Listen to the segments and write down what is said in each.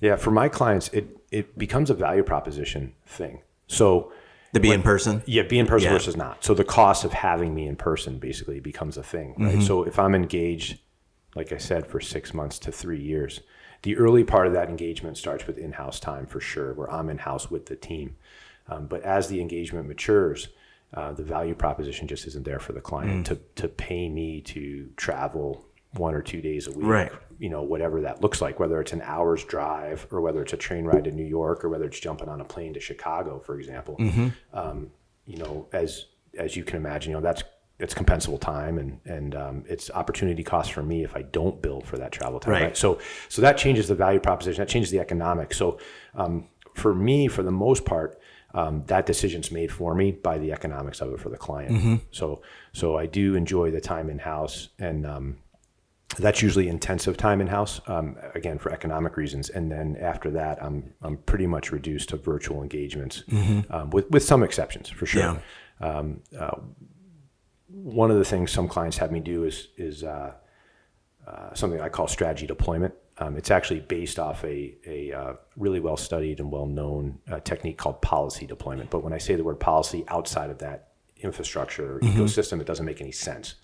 Yeah, for my clients, it becomes a value proposition thing. So To be in person? yeah, be in person versus not. So the cost of having me in person basically becomes a thing, right? So if I'm engaged, like I said, for 6 months to 3 years, the early part of that engagement starts with in-house time for sure, where I'm in-house with the team. But as the engagement matures, the value proposition just isn't there for the client to pay me to travel 1 or 2 days a week, Right. Whatever that looks like, whether it's an hour's drive or whether it's a train ride to New York or whether it's jumping on a plane to Chicago, for example. As you can imagine, it's compensable time and it's opportunity cost for me if I don't bill for that travel time. Right. So that changes the value proposition. That changes the economics. So for me, for the most part, that decision's made for me by the economics of it for the client. So I do enjoy the time in-house, and that's usually intensive time in-house, again, for economic reasons. And then after that, I'm pretty much reduced to virtual engagements, with some exceptions for sure. Yeah. One of the things some clients have me do is something I call strategy deployment. It's actually based off a really well-studied and well-known technique called policy deployment. But when I say the word policy outside of that infrastructure or ecosystem, it doesn't make any sense.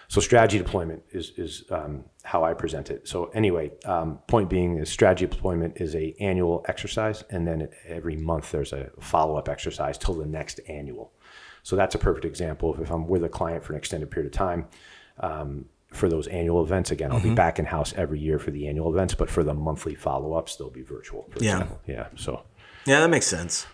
So strategy deployment is how I present it. So anyway, point being is strategy deployment is a annual exercise, and then every month there's a follow-up exercise till the next annual. So that's a perfect example of if I'm with a client for an extended period of time, for those annual events, again, I'll be back in house every year for the annual events, but for the monthly follow-ups, they'll be virtual, for example. Yeah. So yeah, that makes sense.